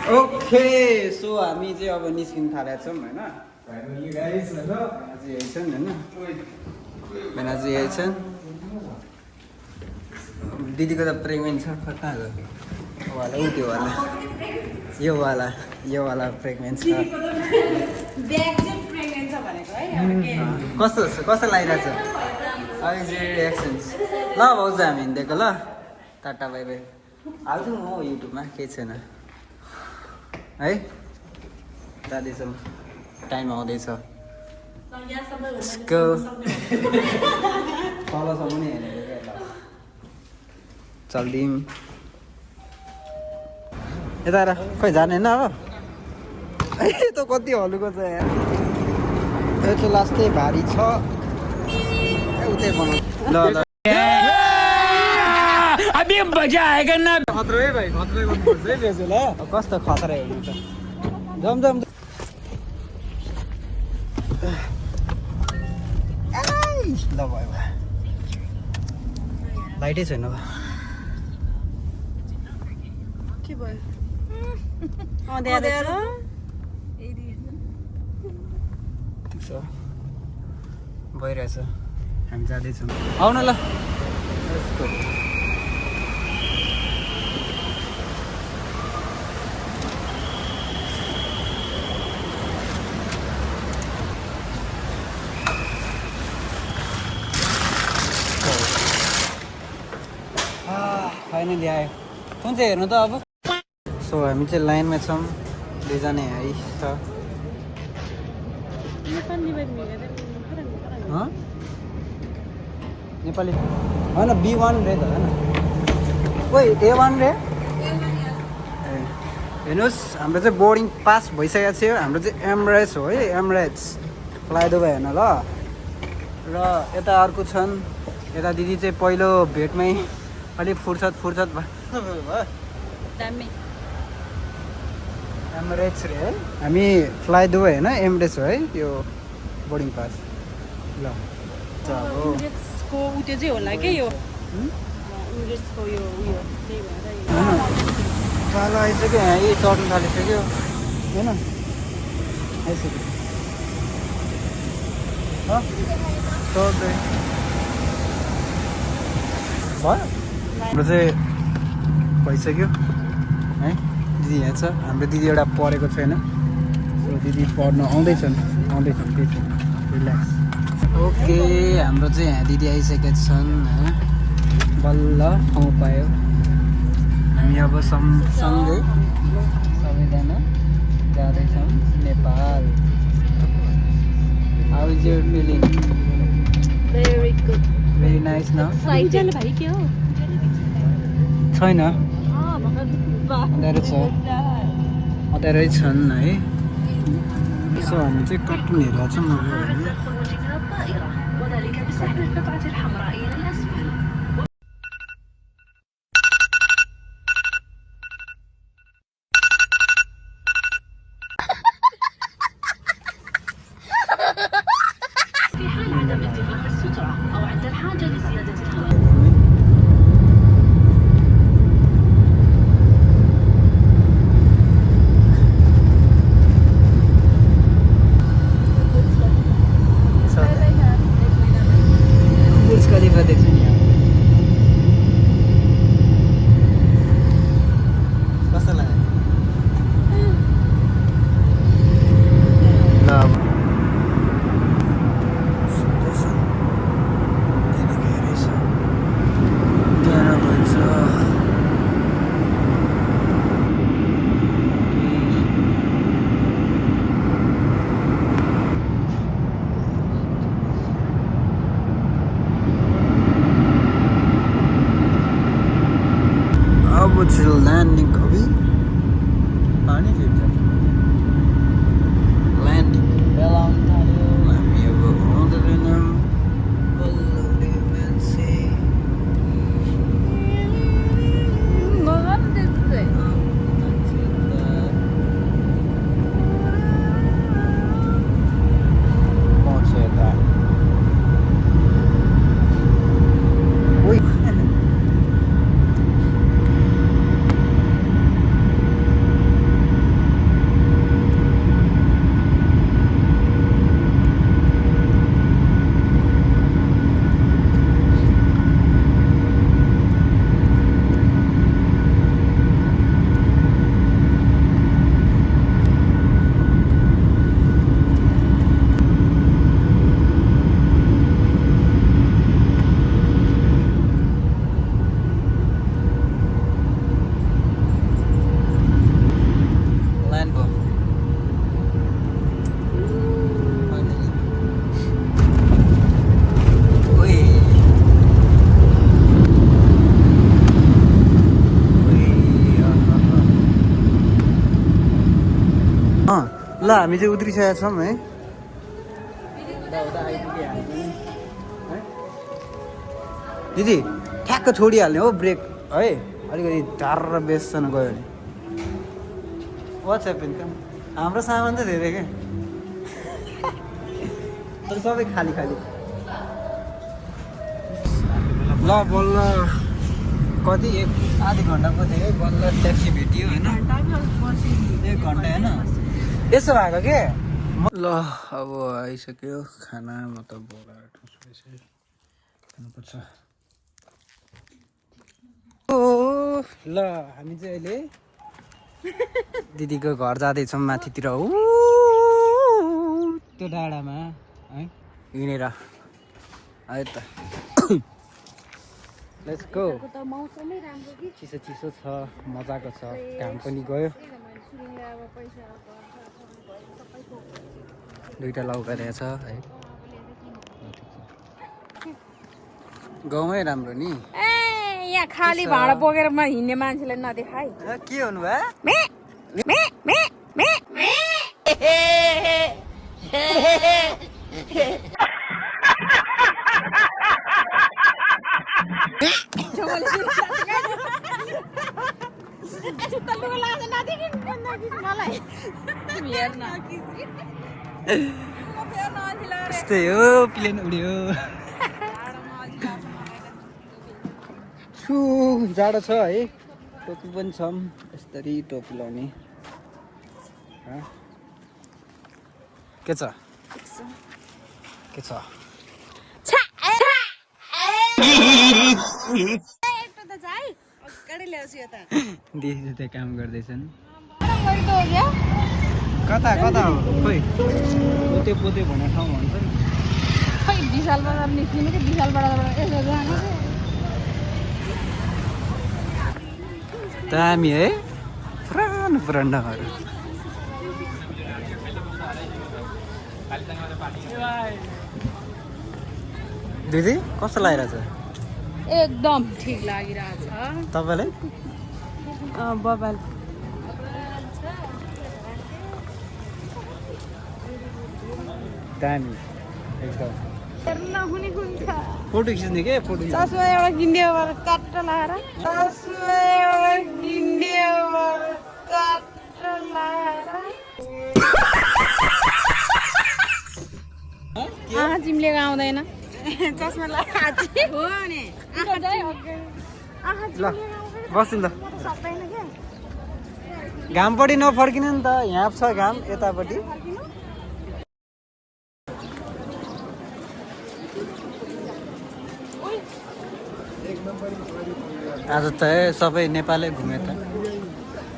Okay so हामी चाहिँ अब निस्किन थालेका छौँ होइन यही छन् होइन मेना चाहिँ यही छन् दिदीको त प्रेग्नेन्ट छ कहाँ गयो वाला ऊ त्योवाला योवाला प्रेग्नेन्ट छ कस्तो लागिरहेछ अहिले रिएक्सन्स ल भाउजू हामी हिँडेको ल टाटा बाई बाई हाल्छु म युट्युबमा केही छैन है जाँदैछौँ टाइम आउँदैछ तलसम्म नै हेरेको क्या चल्दिउँ यता आएर खोइ जाने होइन अब त कति हल्लुको छ यहाँ यो चाहिँ लास्टै भारी छ उतै बनाउँछ ल ल अभी मजा आएगा ना खतरा है भाइ खतरा गर्नुपर्छ है बेजु ल कस्तो खतरा हेर्नु त जम जम ल भयो लाइटै छैन के भयो भइरहेछ हामी जाँदैछौँ आउन ल फाइनली आयो कुन चाहिँ हेर्नु त अब सो हामी चाहिँ लाइनमा छौँ दुईजना है छ नेपाली होइन B1 रे त होइन ओइ A1 रे हेर्नुहोस् हाम्रो चाहिँ बोर्डिङ पास भइसकेको थियो हाम्रो चाहिँ एमरेट्स हो है एमरेट्स फ्लाइ दुबई हेर्न ल र यता अर्को छन् यता दिदी चाहिँ पहिलो भेटमै अलिक फुर्सद भयो एमरेट्स रे है हामी फ्लाइ दुबई होइन एमरेट्स हो है यो बोर्डिङ पास ल को उ त्यो चाहिँ होला के यो इङ्ग्लिसको यो उयो त्यही भएर पालो आइसक्यो यहाँ यही चढ्नु थालिसक्यो होइन आइसक्यो चढ्दै भयो हाम्रो चाहिँ भइसक्यो है दिदी यहाँ छ हाम्रो दिदी एउटा पढेको छैन सो दिदी पढ्न आउँदैछन् त्यही छ रिल्याक्स ओके हाम्रो चाहिँ यहाँ दिदी आइसकेका छन् होइन बल्ल ठाउँ पायो हामी अब सँगै सबैजना जाँदैछौँ Nepal how is your feeling very good very nice न छैन अँध्यारै छन् है सो हामी चाहिँ कार्टुन हेरेको छौँ وذلك بسحب القطعة الحمراء إلى الأسفل في حال عدم انتفاخ السترة أو عند الحاجة لزيادة الهواء ल्यान्डिङ कवि पानी फिर्छ ल्यान्डिङ बेल आउनु थाल्यो हामी अब आउँदैनौँ बल्ल मान्छे पाउँछ यता ल हामी चाहिँ उत्रिसकेका छौँ है आइपुगे हामी पनि है दिदी ठ्याक्क छोडिहाल्ने हो ब्रेक है अलिकति टाढ बेच्न गयो भने वाट्सएप हाम्रो सामान त धेरै क्या तर सबै खाली खाली ल बल्ल कति आधी घन्टाको थियो है बल्ल ट्याक्सी भेटियो होइन 1 घन्टा होइन यसो भएको के ल अब आइसक्यो खाना म त बोरा खानुपर्छ ओ ल हामी चाहिँ अहिले दिदीको घर जाँदैछौँ माथितिर त्यो डाँडामा है हिँडेर है त लेट्स गो चिसो चिसो छ मजाको छ घाम पनि गयो दुईटा लौका रहेछ है गाउँमै राम्रो नि यहाँ खाली भाँडा बोकेर हिँड्ने मान्छेलाई नदेखाइ के हुनु भयो यस्तै हो प्लेन उड्यो जाडो छ है टोपी पनि छौँ यसरी टोपी लाउने के छ दिदी त काम गर्दैछन् कता कता हो खोइ पोते पोते भन्ने ठाउँ भन्छ नि खै विशालबाट निस्किनु कि विशालबाट यसो जानु दामी है पुरानो पुरानो ढङ्गहरू दिदी कस्तो लागिरहेछ एकदम ठिक लागिरहेछ तपाईँलाई बबाल दामी एकदम नहुने हुन्छ फोटो खिच्ने के फोटो चस्मा एउटा किनिदियो भने काट्ट लाएर चस्मा एउटा किनिदियो भने काट्ट लाएर आँखा चिम्लेको आउँदैन चस्मा लगाएर हो नि ल बस्नु त घामपट्टि नफर्किनु नि त यहाँ छ घाम यतापट्टि आज त सबै नेपालै घुमे त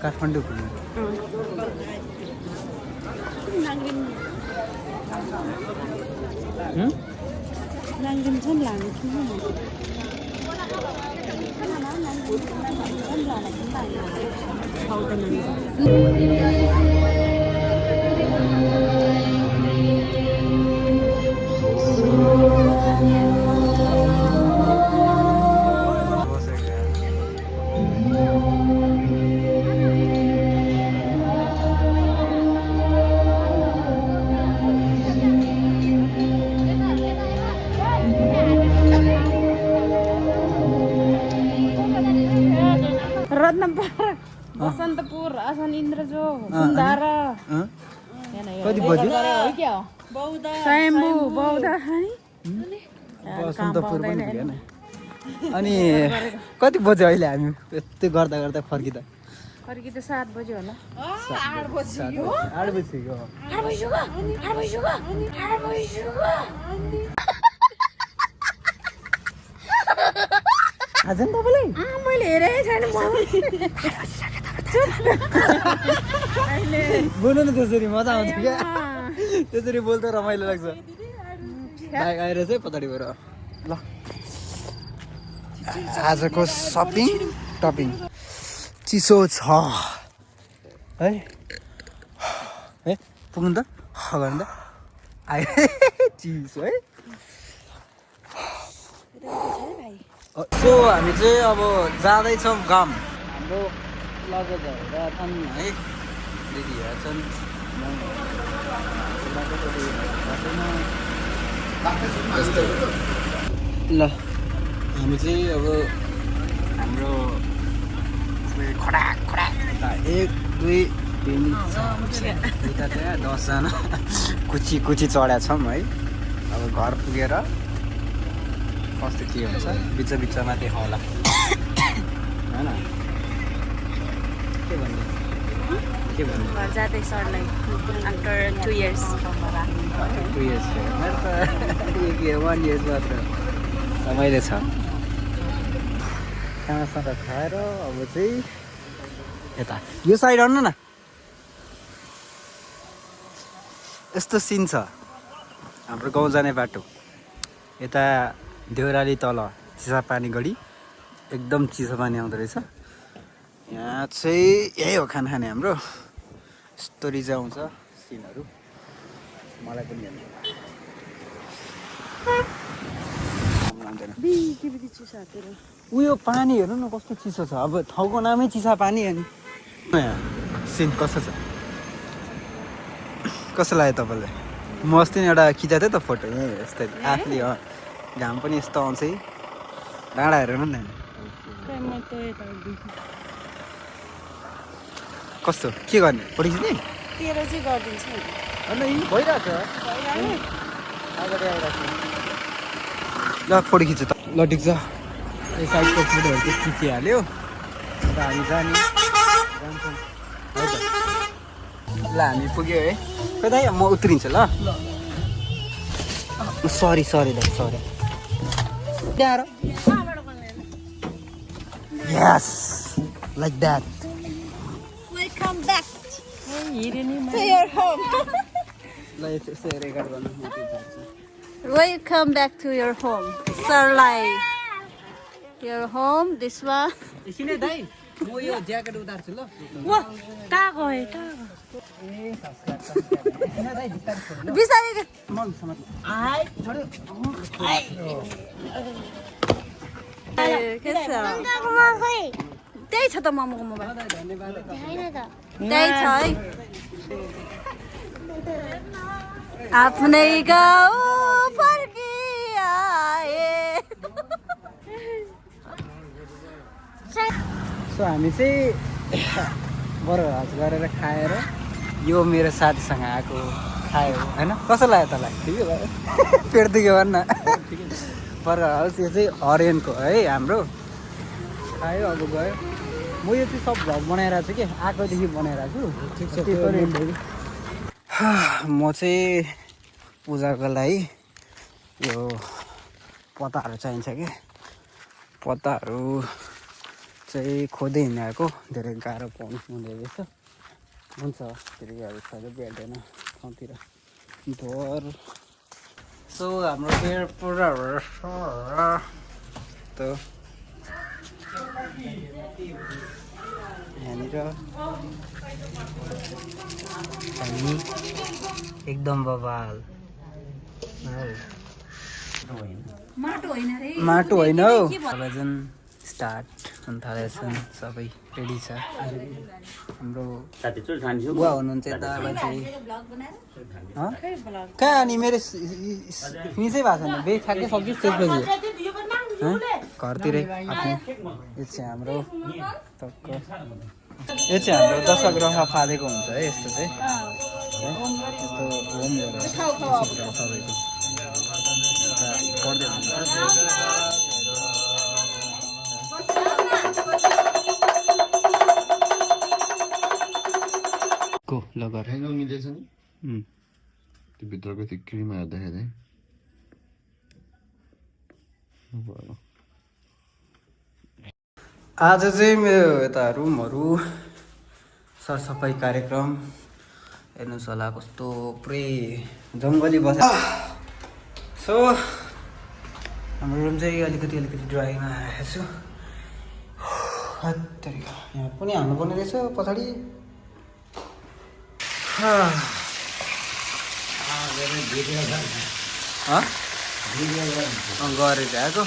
काठमाडौँ घुमे रत्नपुर बसन्तपुर आसन इन्द्रजो सुन्धारा कति बज्यो स्वयम्भू बौद्ध बसन्तपुर पनि पुग्यो नि अनि कति बज्यो अहिले हामी यस्तै गर्दा गर्दा फर्किँदा फर्की त 7 बज्यो होला 8 बजिसक्यो आज नि तपाईँलाई मैले हेरेकै छैन बोल्नु न त्यसरी मजा आउँछ क्या त्यसरी बोल्दा रमाइलो लाग्छ बाइक आएर चाहिँ पछाडि गएर ल आजको सपिङ टपिङ चिसो छ है है पुग्नु त गर्नु त आयो चिसो है सो हामी चाहिँ अब जाँदैछौँ घाम हाम्रो लगेजहरू छन् है दिदी हेर्छन् ल हामी चाहिँ अब हाम्रो खडा 1 2 3 4 त्यहाँ 10जना कुची चढाएको छौँ है अब घर पुगेर कस्तो के हुन्छ बिचमा देखाउला होइन के भन्नु घर जाँदै सरलाई आफ्टर 2 years 2 years मेरो त 1 year मात्र रमाइलो छ खानासाना खाएर अब चाहिँ यता यो साइड आउनु न यस्तो सिन छ हाम्रो गाउँ जाने बाटो यता देउराली तल चिसापानी गढी एकदम चिसो पानी आउँदो रहेछ यहाँ चाहिँ यही हो खाना खाने हाम्रो यस्तो रिजा आउँछ सिनहरू मलाई पनि उयो पानी हेर्नु न कस्तो चिसो छ अब ठाउँको नामै चिसा पानी अनि सिन कस्तो छ कस्तो लाग्यो तपाईँलाई म अस्ति नै एउटा खिचाएको थिएँ त फोटो यहीँ यस्तै आफूले घाम पनि यस्तो आउँछ है डाँडा हेरेर न कस्तो के गर्ने फोटो खिच्ने तेरो चाहिँ गरिदिन्छु होइन भइरहेछ अगाडि आइरहेको ल फोटो खिच्छ त ल ठिक छ यो साइडको फोटोहरू चाहिँ खिचिहाल्यो अन्त हामी जाने जान्छौँ है त ल हामी पुग्यो है कता म उत्रिन्छु ल सरी दाइ सरी त्यहाँ यस like that welcome back to your home ल यसो रेकर्ड गर्नु म त्यो जान्छु welcome back to your home सरलाई योर होम दिस वान एकछिन है दाइ म यो ज्याकेट उतार्छु ल कहाँ गयो बिस्तारै त्यही छ त मोमोको मोबाइल त्यही छ है आफ्नै गाउँ फर्किआए सो हामी चाहिँ बरु हज गरेर खाएर यो मेरो साथीसँग आएको खायो होइन कस्तो लाग्यो तँलाई ठिकै भयो पेट दुख्यो भन्न पर हाउस यो चाहिँ हरियनको है हाम्रो खायो अब गयो म यो चाहिँ सब भ्लग बनाइरहेको छु कि आएकोदेखि बनाइरहेको छु म चाहिँ पूजाको लागि यो पत्ताहरू चाहिन्छ कि पत्ताहरू चाहिँ खोज्दै हिँडेको धेरै गाह्रो पाउनु हुँदो रहेछ हुन्छ फेरि अब सधैँ भेट्दैन ठाउँतिर भर सो हाम्रो पेड पुराहरू त यहाँनिर हामी एकदम बबाल माटो होइन हौ सबैजना स्टार्ट हुन थालेछन् सबै रेडी छ हाम्रो बुवा हुनुहुन्छ यता बाजे कहाँ अनि मेरो मिसै भएको छैन बे ठ्याक्कै सक्यो त्यसपछि घरतिरै आफ्नो यो चाहिँ हाम्रो टक्क यो चाहिँ हाम्रो दशग्रह फालेको हुन्छ है यस्तो चाहिँ यस्तो होम गरेर सबैको पढ्दै हुन्छ को ल गर मिलेछ नि त्यो भित्रको त्यो क्रिम हेर्दाखेरि आज चाहिँ मेरो यता रुमहरू सरसफाइ कार्यक्रम हेर्नुहोस् होला कस्तो पुरै जङ्गली बस सो हाम्रो रुम चाहिँ अलिकति ड्राइङमा आएको छु हत्तरीका यहाँ पनि हाल्नुपर्ने रहेछ पछाडि गरेर आएको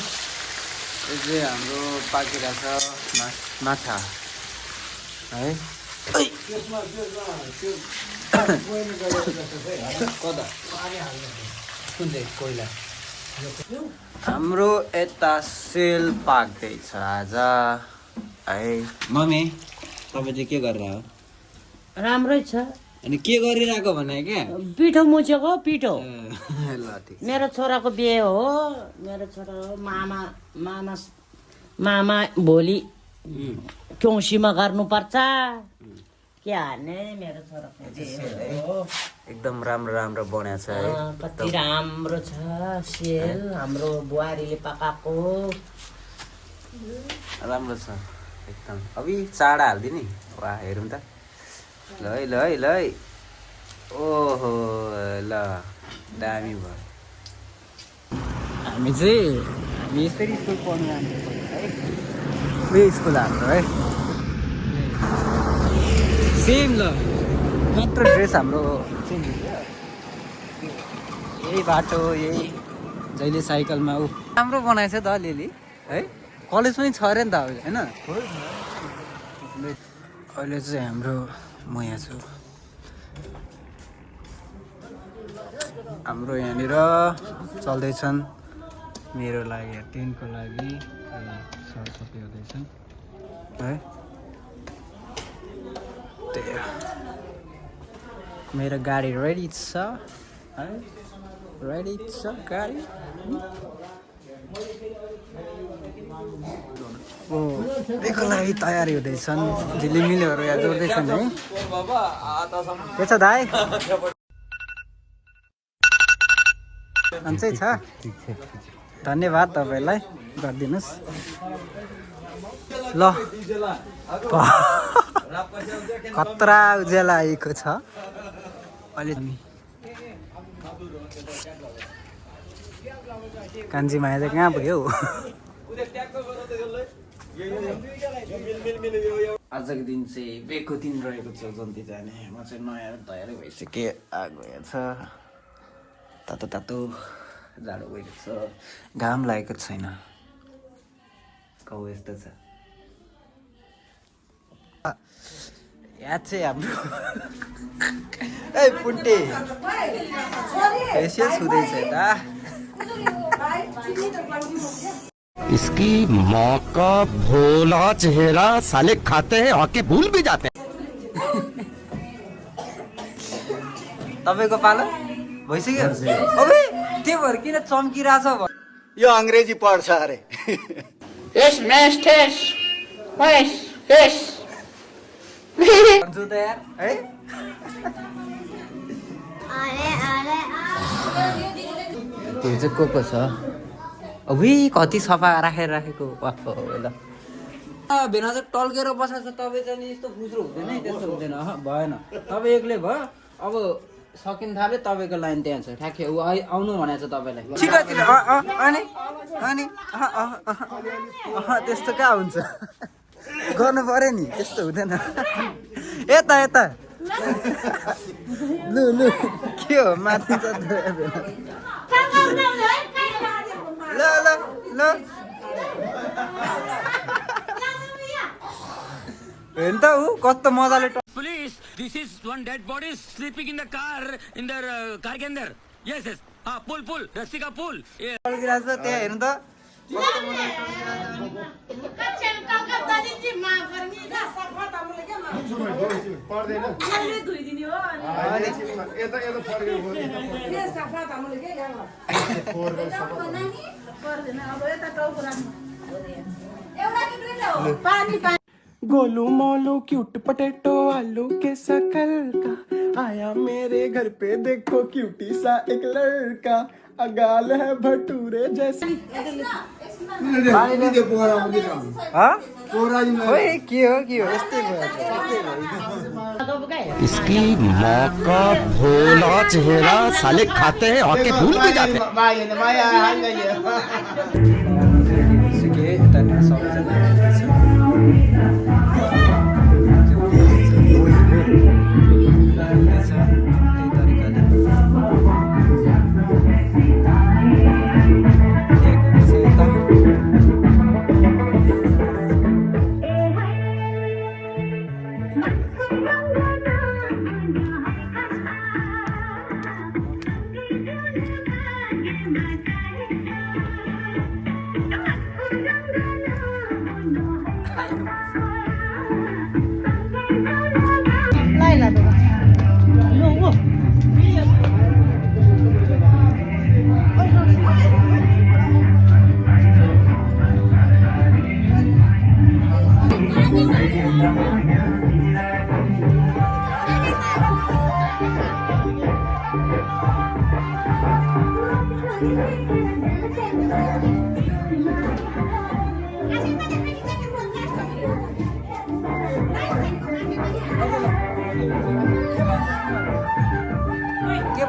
यो चाहिँ हाम्रो पाकिरहेको छ माछा है कता कुन चाहिँ कोइला हाम्रो यता सेल पाक्दैछ आज है मम्मी तपाईँ चाहिँ के गरेर हो राम्रै छ अनि के गरिरहेको भने क्या पिठो मुछेको पिठो ल ठिक मेरो छोराको बिहे हो मेरो छोरा हो मामा भोलि चौसीमा गर्नुपर्छ के हाल्ने मेरो छोराको बिहे हो एकदम राम्रो राम्रो बनाएको छ है कति राम्रो छ सेल हाम्रो बुहारीले पकाएको राम्रो छ एकदम अबि चाडा हालिदिने वा हेरौँ त ल है ल है ल है ओहो ल दामी भयो हामी यसरी स्कुल पढ्नु जान्थ्यौँ है उयो स्कुल हाम्रो है सेम ल मात्र ड्रेस हाम्रो चेन्ज हुन्छ यही बाटो यही जहिले साइकलमा ऊ राम्रो बनाएछ त अलिअलि है कलेज पनि छ अरे नि त अहिले होइन अहिले चाहिँ हाम्रो म यहाँ छु हाम्रो यहाँनिर चल्दैछन् मेरो लागि 10 को लागि सरसफाइ हुँदैछन् है त्यही मेरो गाडी रेडी छ है रेडी छ गाडी त्यसको लागि तयारी हुँदैछन् झिलिमिलीहरू यहाँ जोड्दैछन् है के छ दाइ अन्चै छ धन्यवाद तपाईँलाई गरिदिनुहोस् ल खतरा उज्यालो आएको छ अहिले कान्छी माया चाहिँ कहाँ पुग्यो आजको दिन चाहिँ बेको दिन रहेको छ जन्ती जाने म चाहिँ नयाँ तयारी भइसकेँ आगो यहाँ छ तातो तातो जाडो गएको छ घाम लागेको छैन गाउँ यस्तो छ यहाँ चाहिँ हाम्रो ए पुन्टे फेसियल छुँदैछ यता इसकी माँ का भोला चेहरा साले खाते हैं आके भूल भी जाते हैं तपाईँको पालो भइसक्यो अबे त्यो भएर किन चम्किरहेछ यो अंग्रेजी पढ्छ अरे भन्छु त यार है त्यो चाहिँ को छ अबुई कति सफा राखेको ल भेना चाहिँ टल्केर बसेको छ तपाईँ चाहिँ यस्तो खुस्रो हुँदैन है त्यस्तो हुँदैन भएन तपाईँ एक्लै भयो अब सकिन थाल्यो तपाईँको लाइन त्यहाँ छ ठ्याक्कै ऊ आउनु भनेको छ तपाईँलाई छिटोतिर अनि अनि त्यस्तो कहाँ हुन्छ गर्नु पर्यो नि त्यस्तो हुँदैन यता यता लु लु के हो माथि ल ल ल हेर्नु त ऊ कस्तो मजाले Police, this is one dead body sleeping in the car car के अंदर. Yes, yes. हाँ, pull, रस्सी का pull. टल्किरहेको छ त्यहाँ हेर्नु त गोलू मोलू क्यूट पटेटो आलू के शकल का आया मेरे घर पे देखो क्यूटी सा एक लड़का अगाल है भटूरे जैसे के हो यस्तै भयो इसकी माँ का भोला चेहरा साले खाते हैं आके भूल भी जाते हैं के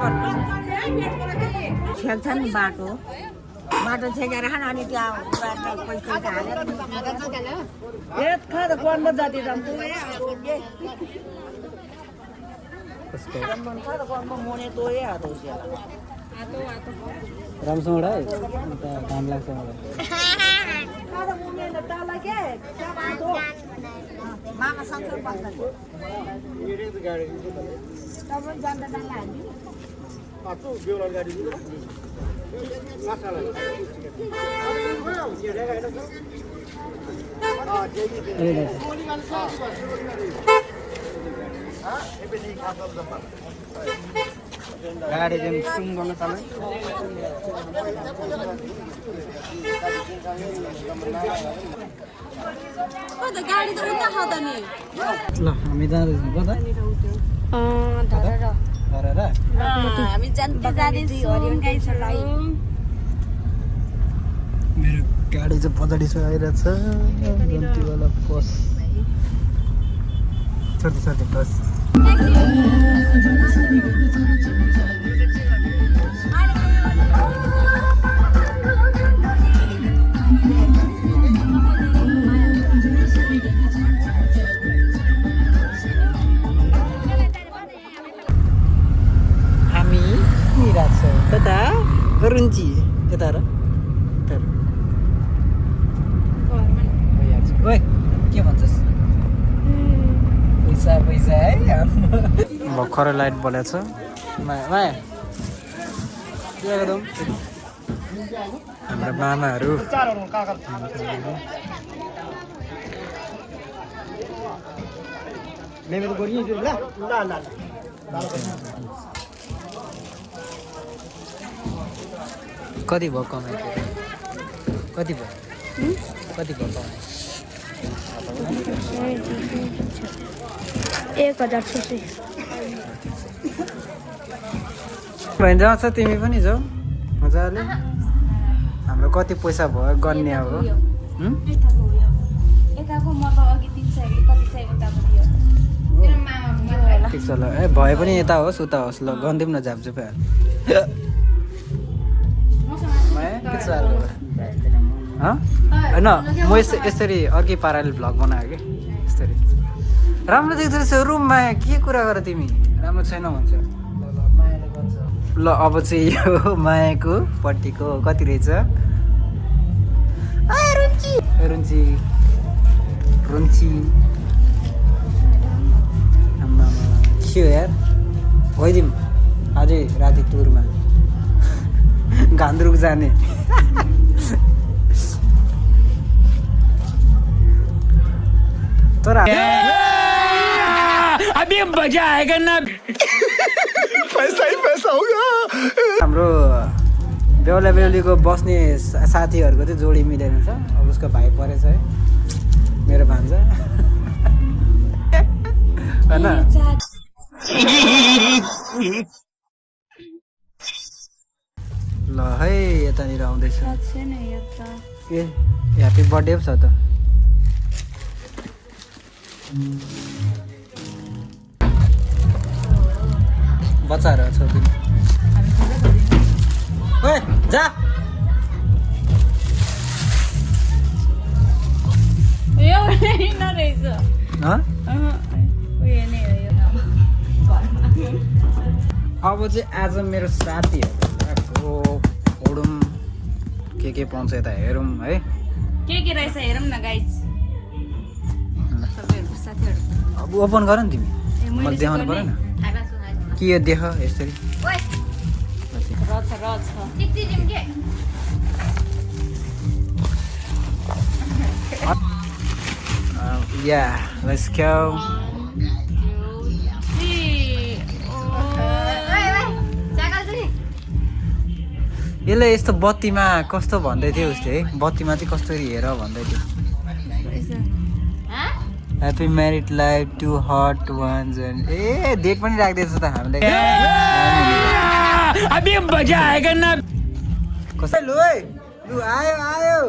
भन्नु छेक्छ नि बाटो बाटो छेकेर खान अनि त्यहाँ बाटो पैसा हालेर खा त कोनमा जाति जान्छु मुने तोए राम्रोसँग है अन्त घाम लाग्छ मलाई मामा सँगै बस्छ तपाईँ जान्दा जान्दा हामी गाडी चाहिँ सुम गर्न थाल्यो गाडी त उता छ त नि ल हामी जाँदैछौँ कता धरेर हामी जान्दै जाँदैछौँ मेरो गाडी चाहिँ पछाडि आइरहेछ जन्तीवाला बस सर्दी बस हामी हिँडिरहेको छौँ कता रुन्ची यता र ओए के भन्छस् पैसा है भर्खर लाइट बलेको छ माया के एकदम हाम्रो मामाहरू कति भयो कमाइ कति भयो कमाइ 1000 भने जान्छ तिमी पनि जाऊ मजाले हाम्रो कति पैसा भयो गर्ने अब यताको मतलब अघि 300 कति चाहिँ उताको थियो मेरो मामा ठिक छ ल ए भए पनि यता होस् उता होस् ल गन्दिउँ न झापझुप के छ होइन म यसरी अर्कै पाराले भ्लग बनायो कि यसरी राम्रो देख्दो रहेछ रुममा के कुरा गर तिमी राम्रो छैन भन्छ ल अब चाहिँ यो मायाको पट्टिको कति रहेछ रुन्ची के हो यार गइदिउँ अझै राति टुरमा घान्द्रुक जाने तर अभी मजा आएगा ना पैसा ही पैसा होगा हाम्रो बेहुलीको बस्ने साथीहरूको चाहिँ जोडी मिलेन छ अब उसको भाइ परेछ है मेरो भान्जा होइन ल है यतानिर आउँदैछ ए ह्याप्पी बर्थडे छ त बच्चाहरू छ पनि ओए जा यो नरहेछ अब चाहिँ आज मेरो साथीहरू फोडौँ के पाउँछ यता हेरौँ है के रहेछ हेरौँ न गाइज तपाईँहरूको साथीहरू अब ओपन गर नि तिमी मैले देखाउनु पऱ्यो न के यो देख यसरी या लेट्स गो यसले यस्तो बत्तीमा कस्तो भन्दै थियो उसले है बत्तीमा चाहिँ कस्तरी हेर भन्दै थियो happy married life to hot ones and a date पनि राख्दैछ त हामीलाई अभी मजा आएगा ना कसै लु है लु आयो आयो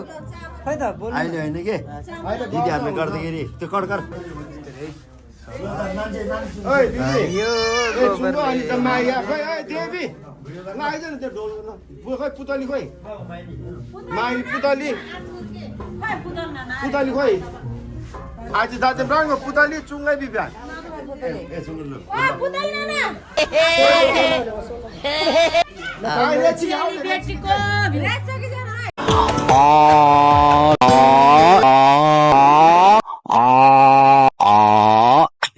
खै त बोल अहिले होइन के दिदीहरूले गर्दाखेरि त्यो कट कर ओइ दिदी यो ए सुन्नु अनि त माया खोइ ए देवी लाग्दैन त्यो ढोल खोइ पुतली खोइ माई पुतली पुतली खोइ आज दाजु रङ पुतली चुङ्गै बिब्या ए सुन्नु लु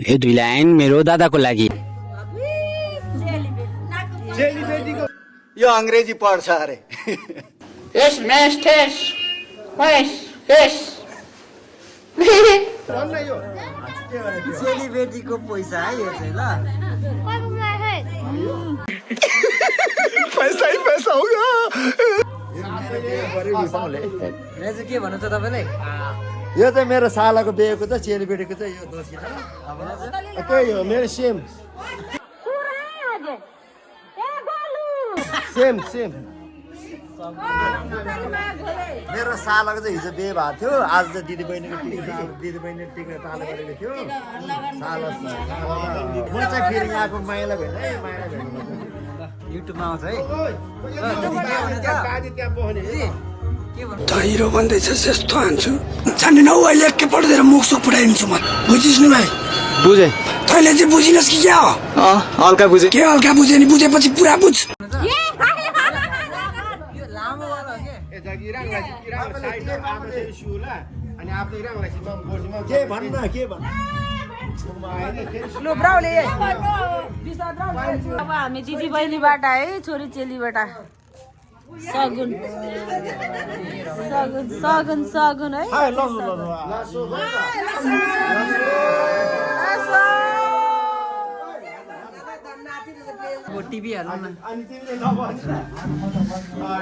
यो 2 लाइन मेरो दादाको लागि यो अंग्रेजी पढ्छ अरे चेलीबेटीको पैसा है यो चाहिँ ल पैसा ही पैसा होगा दाजु के भन्नु छ तपाईँले यो चाहिँ मेरो सालाको बिहेको छ चेलीबेटीको चाहिँ यो दोषी त्यही हो मेरो सेम सेम सेम मेरो सालाको चाहिँ हिजो बिहे भएको थियो आज चाहिँ दिदी बहिनीको टिका ताल गरेको थियो साला म चाहिँ फेरि यहाँको माइला भेट्नु है माइला भेट्नु युट्युबमा आउँछ है त्यहाँ बस्ने हिरो भन्दैछ यस्तो हान्छु जान्दैन हौ अहिले एकैपल्ट दिएर मुख सुख फुटाइदिन्छु म बुझिस् नि भाइ बुझे तैँले चाहिँ बुझिनस् कि क्या हो हल्का बुझे के हल्का बुझ्यो नि बुझेपछि पुरा बुझ के भन्नु के भन्नु अब हामी दिदी बहिनीबाट है छोरी चेलीबाट सगुन सगुन सगुन सगुन है टिभी हाल्नु न भयो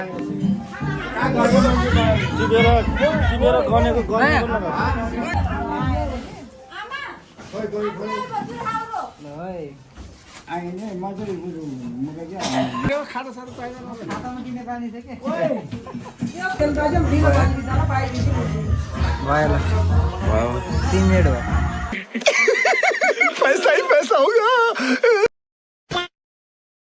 3 मिनट भयो पैसा ही पैसा होगा